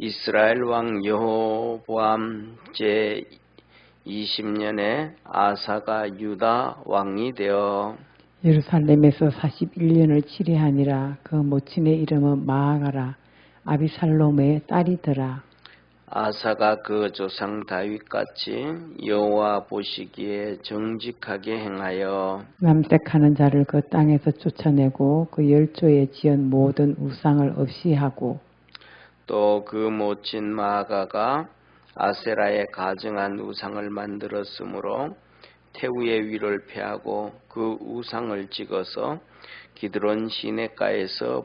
이스라엘 왕 여호보암 제 20년에 아사가 유다 왕이 되어 예루살렘에서 41년을 치리하니라. 그 모친의 이름은 마아가라. 아비살롬의 딸이더라. 아사가 그 조상 다윗같이 여호와 보시기에 정직하게 행하여 남색하는 자를 그 땅에서 쫓아내고 그 열조에 지은 모든 우상을 없이 하고 또 그 모친 마아가가 아세라에 가증한 우상을 만들었으므로 태우의 위를 패하고 그 우상을 찍어서 기드론 시내가에서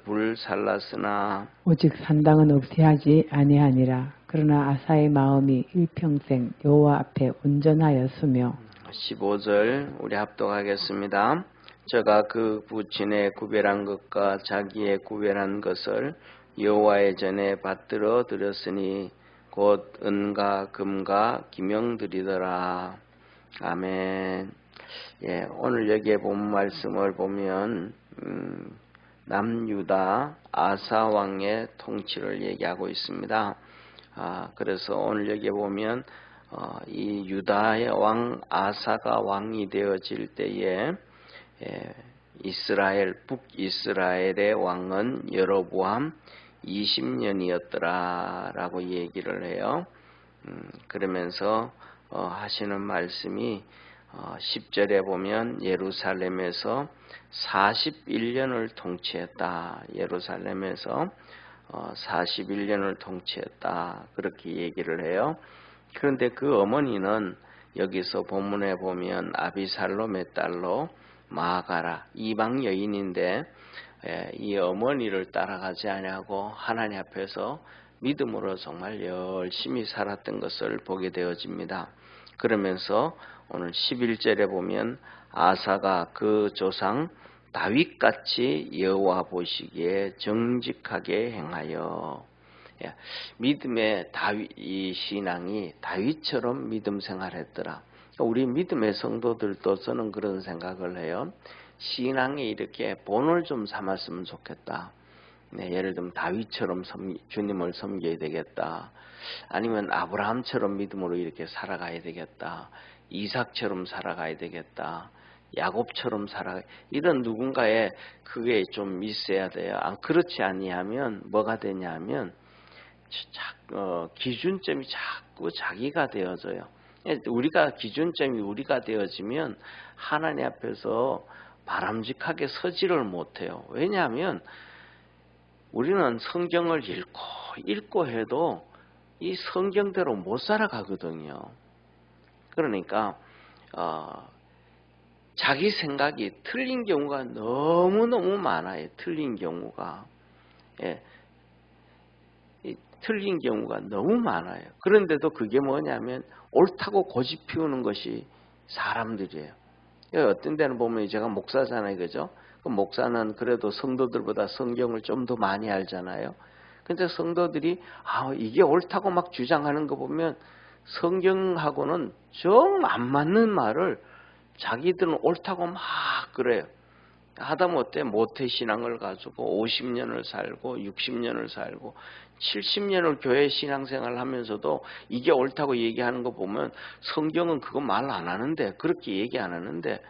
불살랐으나 오직 산당은 없이 하지 아니하니라. 그러나 아사의 마음이 일평생 여호와 앞에 온전하였으며 15절 우리 합독하겠습니다. 저가 그 부친의 구별한 것과 자기의 구별한 것을 여호와의 전에 받들어 드렸으니 곧 은과 금과 기명드리더라. 아멘. 예, 오늘 여기에 본 말씀을 보면 남유다 아사 왕의 통치를 얘기하고 있습니다. 그래서 오늘 여기에 보면 이 유다의 왕 아사가 왕이 되어질 때에 이스라엘 북이스라엘의 왕은 여로보암 20년이었더라 라고 얘기를 해요. 그러면서 하시는 말씀이 10절에 보면 예루살렘에서 41년을 통치했다. 예루살렘에서 41년을 통치했다. 그렇게 얘기를 해요. 그런데 그 어머니는 여기서 본문에 보면 아비살롬의 딸로 마아가라 이방 여인인데 이 어머니를 따라가지 아니하고 하나님 앞에서 믿음으로 정말 열심히 살았던 것을 보게 되어집니다. 그러면서 오늘 11절에 보면 아사가 그 조상 다윗같이 여호와 보시기에 정직하게 행하여 믿음의 이 신앙이 다윗처럼 믿음 생활했더라. 우리 믿음의 성도들도 저는 그런 생각을 해요. 신앙이 이렇게 본을 좀 삼았으면 좋겠다. 예를 들면 다윗처럼 주님을 섬겨야 되겠다. 아니면 아브라함처럼 믿음으로 이렇게 살아가야 되겠다. 이삭처럼 살아가야 되겠다. 야곱처럼 이런 누군가의 그게 좀 있어야 돼요. 그렇지 아니하면 뭐가 되냐면 기준점이 자꾸 자기가 되어져요. 우리가 기준점이 우리가 되어지면 하나님 앞에서 바람직하게 서지를 못해요. 왜냐하면 우리는 성경을 읽고 해도 이 성경대로 못 살아가거든요. 그러니까 자기 생각이 틀린 경우가 너무너무 많아요. 틀린 경우가. 틀린 경우가 너무 많아요. 그런데도 그게 뭐냐면 옳다고 고집 피우는 것이 사람들이에요. 어떤 데는 보면 제가 목사잖아요. 그죠? 그 목사는 그래도 성도들보다 성경을 좀 더 많이 알잖아요. 근데 성도들이 이게 옳다고 막 주장하는 거 보면 성경하고는 정 안 맞는 말을 자기들은 옳다고 막 그래요. 하다못해 모태신앙을 가지고 50년을 살고 60년을 살고 70년을 교회 신앙생활을 하면서도 이게 옳다고 얘기하는 거 보면 성경은 그거 말 안 하는데 그렇게 얘기 안 하는데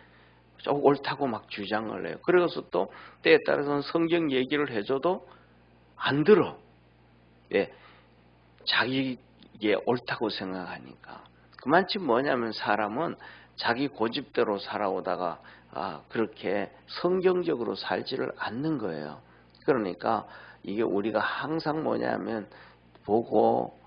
옳다고 막 주장을 해요. 그래서 또 때에 따라서는 성경 얘기를 해줘도 안 들어. 자기게 옳다고 생각하니까. 그만큼 뭐냐면 사람은 자기 고집대로 살아오다가 그렇게 성경적으로 살지를 않는 거예요. 그러니까 이게 우리가 항상 뭐냐면 보고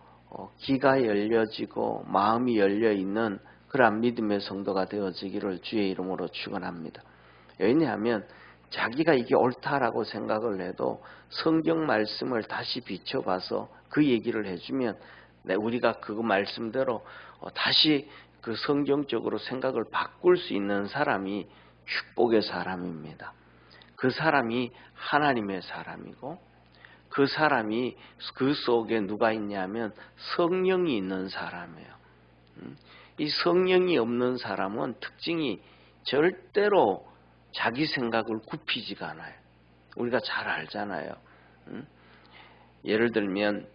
귀가 열려지고 마음이 열려있는 그러한 믿음의 성도가 되어지기를 주의 이름으로 축원합니다. 왜냐하면 자기가 이게 옳다라고 생각을 해도 성경 말씀을 다시 비춰봐서 그 얘기를 해주면 우리가 그 말씀대로 다시 그 성경적으로 생각을 바꿀 수 있는 사람이 축복의 사람입니다. 그 사람이 하나님의 사람이고 그 사람이 그 속에 누가 있냐면 성령이 있는 사람이에요. 이 성령이 없는 사람은 특징이 절대로 자기 생각을 굽히지가 않아요. 우리가 잘 알잖아요. 예를 들면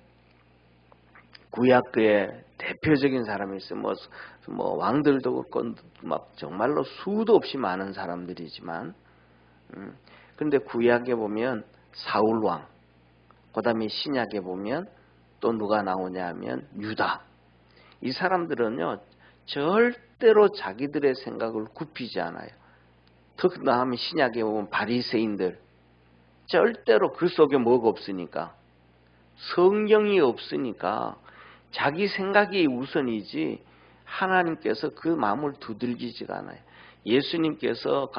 구약의 대표적인 사람이 있어요. 뭐 왕들도 그렇고 막 정말로 수도 없이 많은 사람들이지만, 근데 구약에 보면 사울 왕, 그다음에 신약에 보면 또 누가 나오냐 하면 유다. 이 사람들은요 절대로 자기들의 생각을 굽히지 않아요. 특히 신약에 보면 바리새인들, 절대로 그 속에 뭐가 없으니까, 성경이 없으니까 자기 생각이 우선이지 하나님께서 그 마음을 두들기지가 않아요. 예수님께서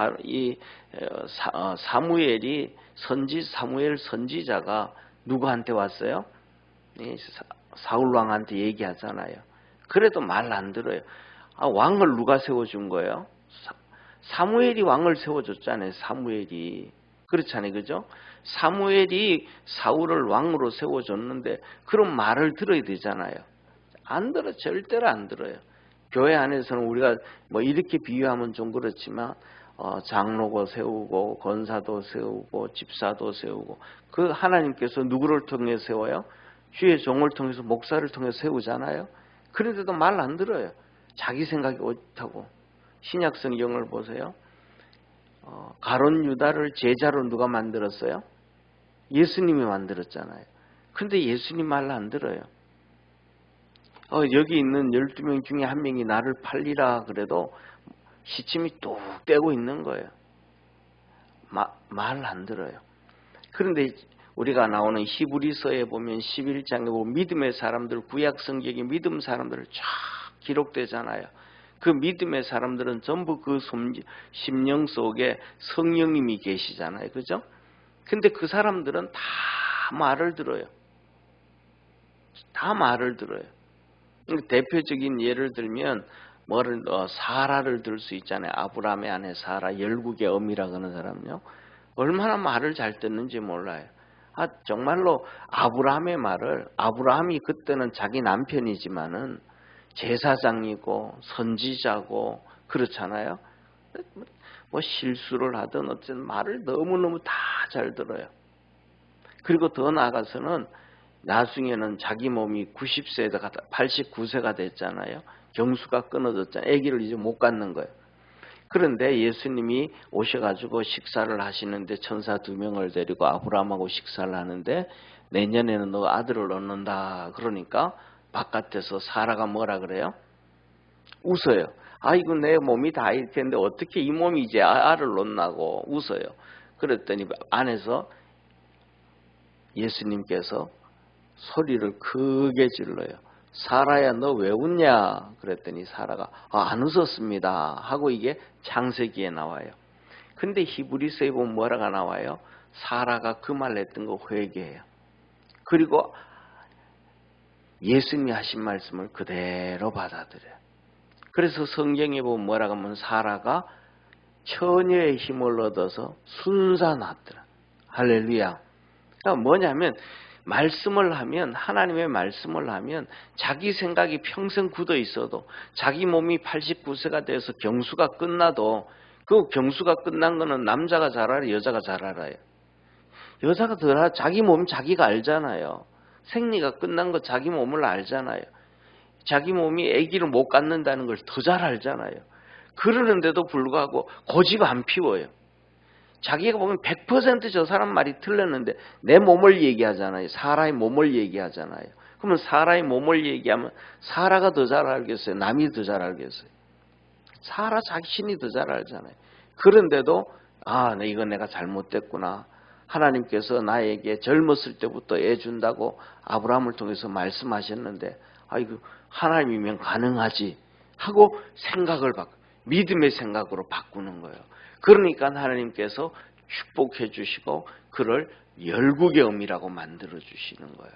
사무엘 선지자가 누구한테 왔어요? 사울 왕한테 얘기하잖아요. 그래도 말 안 들어요. 왕을 누가 세워준 거예요? 사무엘이 왕을 세워줬잖아요. 사무엘이. 그렇잖아요. 그죠? 사무엘이 사울을 왕으로 세워줬는데 그런 말을 들어야 되잖아요. 안 들어. 절대로 안 들어요. 교회 안에서는 우리가 뭐 이렇게 비유하면 좀 그렇지만 장로고 세우고 권사도 세우고 집사도 세우고, 그 하나님께서 누구를 통해 세워요? 주의 종을 통해서 목사를 통해 세우잖아요. 그런데도 말 안 들어요. 자기 생각이 옳다고. 신약 성경을 보세요. 가룟 유다를 제자로 누가 만들었어요? 예수님이 만들었잖아요. 근데 예수님 말 안 들어요. 여기 있는 12명 중에 한 명이 나를 팔리라 그래도 시침이 뚝 떼고 있는 거예요. 말 안 들어요. 그런데 우리가 나오는 히브리서에 보면 11장에 보면 믿음의 사람들, 구약 성경의 믿음 사람들 쫙 기록되잖아요. 그 믿음의 사람들은 전부 그 심령 속에 성령님이 계시잖아요. 그죠? 근데 그 사람들은 다 말을 들어요. 다 말을 들어요. 대표적인 예를 들면 사라를 들 수 있잖아요. 아브라함의 아내 사라, 열국의 어미라고 하는 사람요. 얼마나 말을 잘 듣는지 몰라요. 정말로 아브라함의 말을, 아브라함이 그때는 자기 남편이지만은 제사장이고 선지자고 그렇잖아요. 뭐 실수를 하든 어쨌든 말을 너무너무 다 잘 들어요. 그리고 더 나아가서는 나중에는 자기 몸이 90세가 89세가 됐잖아요. 경수가 끊어졌잖아요. 아기를 이제 못 갖는 거예요. 그런데 예수님이 오셔가지고 식사를 하시는데 천사 2명을 데리고 아브라함하고 식사를 하는데 내년에는 너 아들을 얻는다. 그러니까 바깥에서 사라가 뭐라 그래요? 웃어요. 아이고 내 몸이 다 이렇게 했는데 어떻게 이 몸이 이제 알을 낳나고 웃어요. 그랬더니 안에서 예수님께서 소리를 크게 질러요. 사라야 너 왜 웃냐? 그랬더니 사라가 안 웃었습니다 하고 이게 창세기에 나와요. 근데 히브리서에 보면 뭐라가 나와요? 사라가 그 말 했던 거 회개해요. 그리고 예수님이 하신 말씀을 그대로 받아들여요. 그래서 성경에 보면 뭐라고 하면 사라가 처녀의 힘을 얻어서 순산하더라. 할렐루야. 그러니까 뭐냐면 말씀을 하면, 하나님의 말씀을 하면 자기 생각이 평생 굳어 있어도, 자기 몸이 89세가 돼서 경수가 끝나도, 그 경수가 끝난 거는 남자가 잘 알아요, 여자가 잘 알아요? 여자가 더 알아. 자기 몸 자기가 알잖아요. 생리가 끝난 거 자기 몸을 알잖아요. 자기 몸이 아기를 못 갖는다는 걸 더 잘 알잖아요. 그러는데도 불구하고 고집 안 피워요. 자기가 보면 100% 저 사람 말이 틀렸는데 내 몸을 얘기하잖아요. 사라의 몸을 얘기하잖아요. 그러면 사라의 몸을 얘기하면 사라가 더 잘 알겠어요? 남이 더 잘 알겠어요? 사라 자신이 더 잘 알잖아요. 그런데도 이건 내가 잘못됐구나. 하나님께서 나에게 젊었을 때부터 애 준다고 아브라함을 통해서 말씀하셨는데 이거 하나님이면 가능하지 하고 생각을 믿음의 생각으로 바꾸는 거예요. 그러니까 하나님께서 축복해 주시고 그를 열국의 어미라고 만들어 주시는 거예요.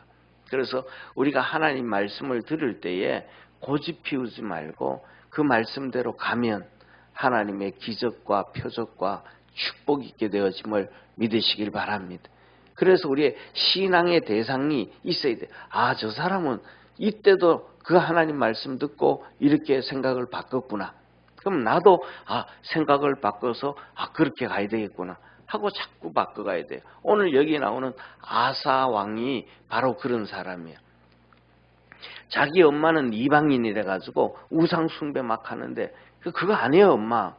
그래서 우리가 하나님 말씀을 들을 때에 고집 피우지 말고 그 말씀대로 가면 하나님의 기적과 표적과 축복이 있게 되어짐을 믿으시길 바랍니다. 그래서 우리의 신앙의 대상이 있어야 돼요. 저 사람은 이때도 그 하나님 말씀 듣고 이렇게 생각을 바꿨구나. 그럼 나도 생각을 바꿔서 그렇게 가야 되겠구나 하고 자꾸 바꿔가야 돼요. 오늘 여기 나오는 아사 왕이 바로 그런 사람이에요. 자기 엄마는 이방인이래 가지고 우상 숭배 막 하는데 그거 아니에요. 엄마.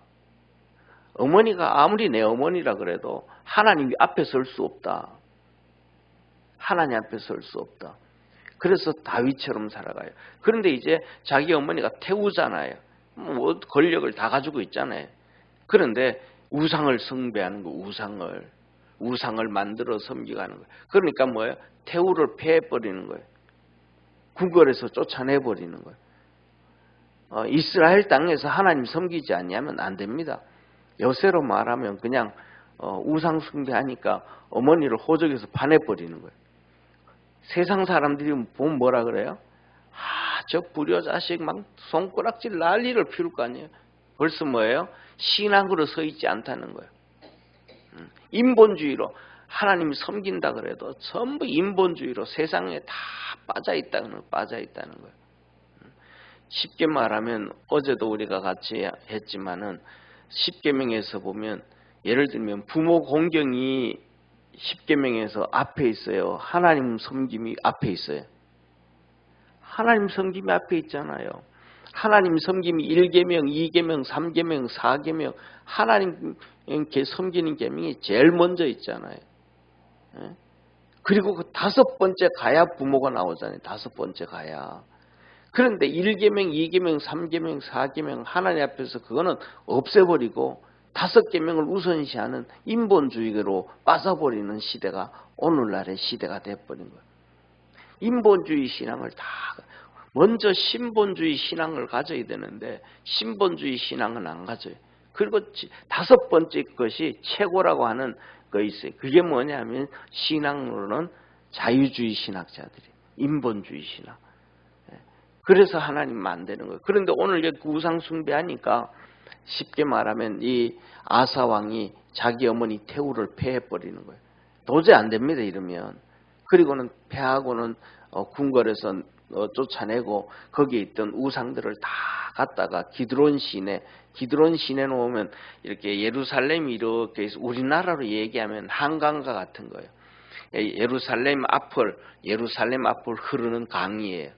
어머니가 아무리 내 어머니라 그래도 하나님 앞에 설 수 없다. 하나님 앞에 설 수 없다. 그래서 다윗처럼 살아가요. 그런데 이제 자기 어머니가 태우잖아요. 뭐 권력을 다 가지고 있잖아요. 그런데 우상을 숭배하는 거, 우상을 만들어 섬기가는 거예요. 그러니까 뭐예요? 태우를 패해버리는 거예요. 궁궐에서 쫓아내버리는 거예요. 이스라엘 땅에서 하나님 섬기지 않냐면 안 됩니다. 여세로 말하면 그냥 우상 숭배하니까 어머니를 호적에서 파내버리는 거예요. 세상 사람들이 보면 뭐라 그래요? 저 불효자식 막 손가락질 난리를 피울 거 아니에요. 벌써 뭐예요? 신앙으로 서 있지 않다는 거예요. 인본주의로 하나님 섬긴다 그래도 전부 인본주의로 세상에 다 빠져 있다는 거예요. 쉽게 말하면 어제도 우리가 같이 했지만은 십계명에서 보면 예를 들면 부모 공경이 십계명에서 앞에 있어요. 하나님 섬김이 앞에 있어요. 하나님 섬김이 앞에 있잖아요. 하나님 섬김이 1계명, 2계명, 3계명, 4계명 하나님께 섬기는 계명이 제일 먼저 있잖아요. 그리고 그 5번째 가야 부모가 나오잖아요. 5번째 가야. 그런데 1계명, 2계명, 3계명, 4계명 하나님 앞에서 그거는 없애버리고 5계명을 우선시하는 인본주의로 빠져버리는 시대가 오늘날의 시대가 돼버린 거예요. 인본주의 신앙을 다 먼저 신본주의 신앙을 가져야 되는데 신본주의 신앙은 안 가져요. 그리고 5번째 것이 최고라고 하는 거 있어요. 그게 뭐냐면 신앙으로는 자유주의 신학자들이 인본주의 신학. 그래서 하나님 안 되는 거예요. 그런데 오늘 우상 숭배하니까 쉽게 말하면 이 아사 왕이 자기 어머니 태우를 패해버리는 거예요. 도저히 안 됩니다. 이러면. 그리고는 패하고는 궁궐에서 쫓아내고 거기에 있던 우상들을 다 갖다가 기드론 시내에 오면 이렇게 예루살렘이 이렇게 우리나라로 얘기하면 한강과 같은 거예요. 예루살렘 앞을 흐르는 강이에요.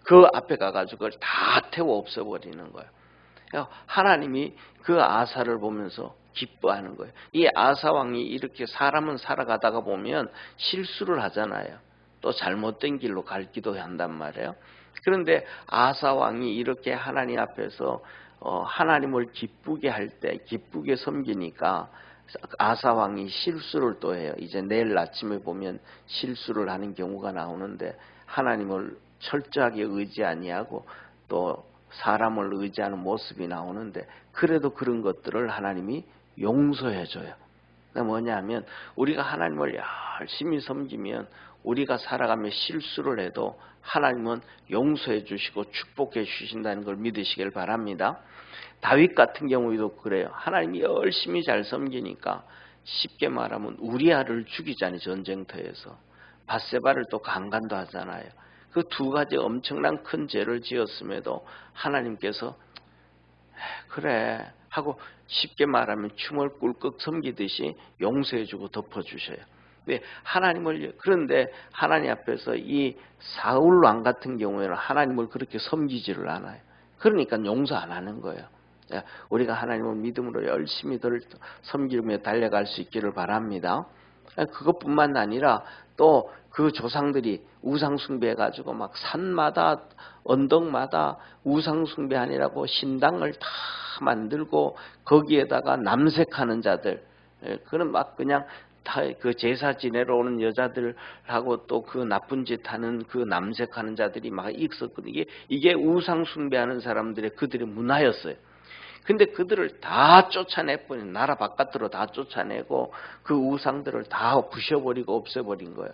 그 앞에 가가지고 다 태워 없애버리는 거예요. 하나님이 그 아사를 보면서 기뻐하는 거예요. 이 아사 왕이 이렇게 사람은 살아가다가 보면 실수를 하잖아요. 또 잘못된 길로 갈기도 한단 말이에요. 그런데 아사 왕이 이렇게 하나님 앞에서 하나님을 기쁘게 할 때 기쁘게 섬기니까 아사 왕이 실수를 또 해요. 이제 내일 아침에 보면 실수를 하는 경우가 나오는데 하나님을 철저하게 의지 아니하고 또 사람을 의지하는 모습이 나오는데 그래도 그런 것들을 하나님이 용서해줘요. 뭐냐면 우리가 하나님을 열심히 섬기면 우리가 살아가며 실수를 해도 하나님은 용서해 주시고 축복해 주신다는 걸 믿으시길 바랍니다. 다윗 같은 경우에도 그래요. 하나님이 열심히 잘 섬기니까 쉽게 말하면 우리아를 죽이잖아요. 전쟁터에서. 밧세바를 또 강간도 하잖아요. 그 2가지 엄청난 큰 죄를 지었음에도 하나님께서 그래 하고 쉽게 말하면 춤을 꿀꺽 섬기듯이 용서해주고 덮어주셔요. 그런데 하나님 앞에서 이 사울 왕 같은 경우에는 하나님을 그렇게 섬기지를 않아요. 그러니까 용서 안 하는 거예요. 우리가 하나님을 믿음으로 열심히 섬기며 달려갈 수 있기를 바랍니다. 그것뿐만 아니라 또 그 조상들이 우상 숭배해가지고 막 산마다 언덕마다 우상 숭배하느라고 신당을 다 만들고 거기에다가 남색하는 자들, 그는 막 그냥 다 그 제사 지내러 오는 여자들하고 또 그 나쁜 짓 하는 그 남색하는 자들이 막 있었거든요. 이게 우상 숭배하는 사람들의 그들의 문화였어요. 근데 그들을 다 쫓아내버린, 나라 바깥으로 다 쫓아내고 그 우상들을 다 부셔버리고 없애버린 거예요.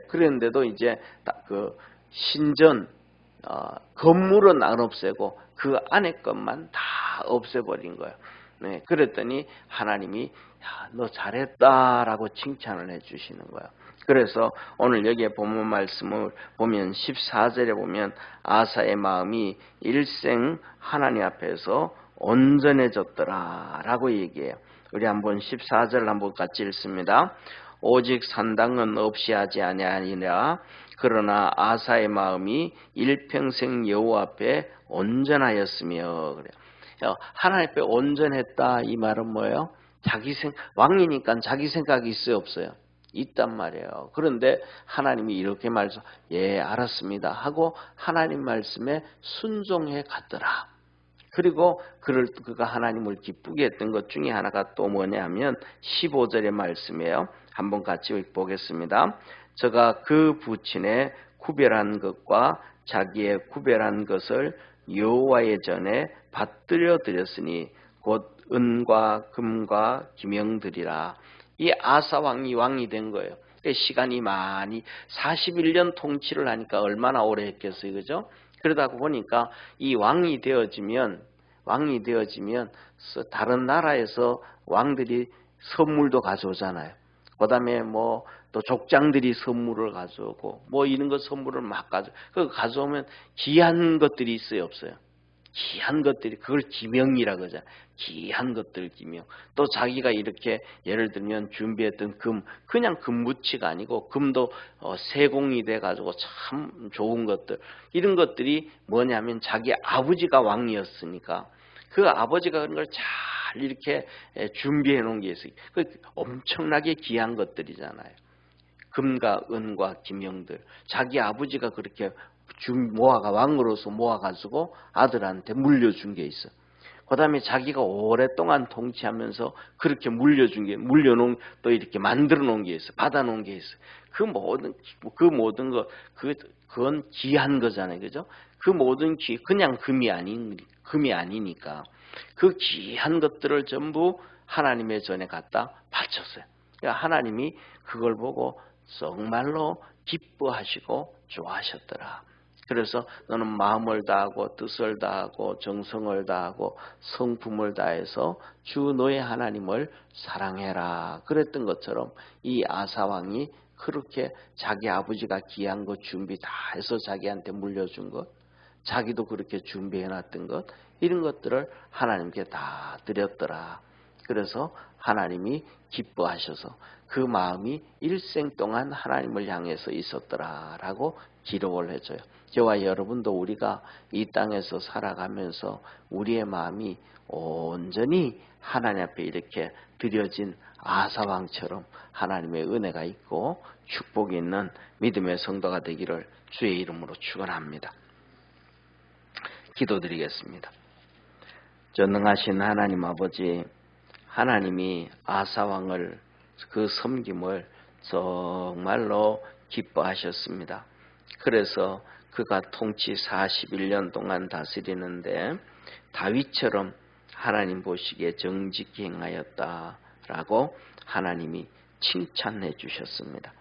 그런데도 이제 그 신전 건물은 안 없애고 그 안에 것만 다 없애버린 거예요. 그랬더니 하나님이 너 잘했다라고 칭찬을 해주시는 거예요. 그래서 오늘 여기에 본문 말씀을 보면 14절에 보면 아사의 마음이 일생 하나님 앞에서 온전해졌더라 라고 얘기해요. 우리 한번 14절 한번 같이 읽습니다. 오직 산당은 없이 하지 아니하니라. 그러나 아사의 마음이 일평생 여호와 앞에 온전하였으며. 그래요. 하나님 앞에 온전했다 이 말은 뭐예요? 왕이니까 자기 생각이 있어요, 없어요? 있단 말이에요. 그런데 하나님이 이렇게 말해서 예 알았습니다 하고 하나님 말씀에 순종해 갔더라. 그리고 그가 하나님을 기쁘게 했던 것 중에 하나가 또 뭐냐면 15절의 말씀이에요. 한번 같이 보겠습니다. 저가 그 부친의 구별한 것과 자기의 구별한 것을 여호와의 전에 받들여 드렸으니 곧 은과 금과 기명들이라. 이 아사 왕이 된 거예요. 시간이 많이 41년 통치를 하니까 얼마나 오래 했겠어요, 그죠? 그러다 보니까 이 왕이 되어지면 다른 나라에서 왕들이 선물도 가져오잖아요. 그다음에 뭐 또 족장들이 선물을 가져오고 뭐 이런 거 선물을 막 가져오면 귀한 것들이 있어요, 없어요? 귀한 것들이 그걸 기명이라 그러잖아요. 귀한 것들 기명. 또 자기가 이렇게 예를 들면 준비했던 그냥 금무치가 아니고 금도 세공이 돼 가지고 참 좋은 것들. 이런 것들이 뭐냐면 자기 아버지가 왕이었으니까 그 아버지가 그런 걸 잘 이렇게 준비해 놓은 게 있어요. 그 엄청나게 귀한 것들이잖아요. 금과 은과 기명들. 자기 아버지가 그렇게 왕으로서 모아가지고 아들한테 물려준 게 있어. 그 다음에 자기가 오랫동안 통치하면서 그렇게 물려놓은, 또 이렇게 만들어 놓은 게 있어. 받아놓은 게 있어. 그 모든 거, 그건 귀한 거잖아요. 그죠? 그 모든 그냥 금이 아니니까. 그 귀한 것들을 전부 하나님의 전에 갖다 바쳤어요. 그러니까 하나님이 그걸 보고 정말로 기뻐하시고 좋아하셨더라. 그래서 너는 마음을 다하고 뜻을 다하고 정성을 다하고 성품을 다해서 주 너의 하나님을 사랑해라. 그랬던 것처럼 이 아사 왕이 그렇게 자기 아버지가 귀한 것 준비 다 해서 자기한테 물려준 것, 자기도 그렇게 준비해놨던 것, 이런 것들을 하나님께 다 드렸더라. 그래서 하나님이 기뻐하셔서 그 마음이 일생 동안 하나님을 향해서 있었더라라고 기록을 해줘요. 저와 여러분도 우리가 이 땅에서 살아가면서 우리의 마음이 온전히 하나님 앞에 이렇게 드려진 아사왕처럼 하나님의 은혜가 있고 축복이 있는 믿음의 성도가 되기를 주의 이름으로 축원합니다. 기도드리겠습니다. 전능하신 하나님 아버지, 하나님이 아사왕을 그 섬김을 정말로 기뻐하셨습니다. 그래서 그가 통치 41년 동안 다스리는데 다윗처럼 하나님 보시기에 정직히 행하였다라고 하나님이 칭찬해 주셨습니다.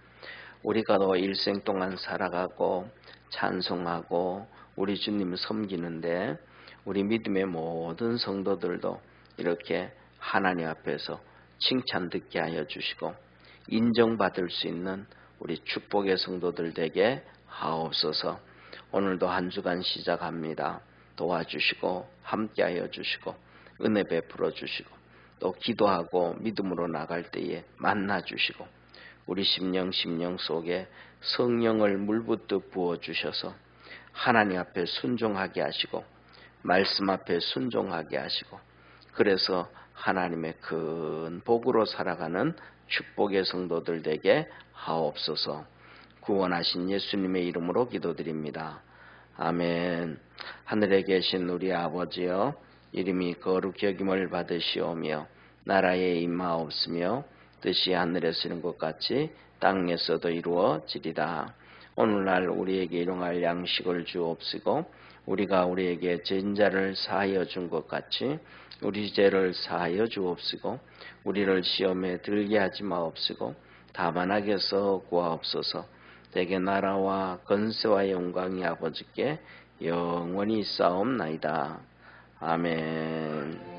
우리가 더 일생 동안 살아가고 찬송하고 우리 주님 섬기는데 우리 믿음의 모든 성도들도 이렇게 하나님 앞에서 칭찬 듣게 하여 주시고 인정받을 수 있는 우리 축복의 성도들 되게 하옵소서. 오늘도 한 주간 시작합니다. 도와주시고 함께 하여 주시고 은혜 베풀어 주시고 또 기도하고 믿음으로 나갈 때에 만나 주시고 우리 심령 속에 성령을 물붓듯 부어주셔서 하나님 앞에 순종하게 하시고 말씀 앞에 순종하게 하시고 그래서 하나님의 큰 복으로 살아가는 축복의 성도들 되게 하옵소서. 구원하신 예수님의 이름으로 기도드립니다. 아멘. 하늘에 계신 우리 아버지여, 이름이 거룩히 여김을 받으시오며 나라에 임하옵으며 뜻이 하늘에서 이룬 것 같이 땅에서도 이루어지리다. 오늘날 우리에게 일용할 양식을 주옵시고 우리가 우리에게 죄인자를 사하여 준 것 같이 우리 죄를 사하여 주옵시고 우리를 시험에 들게 하지 마옵시고 다만 악에서 구하옵소서. 대개 나라와 권세와 영광이 아버지께 영원히 있사옵나이다. 아멘.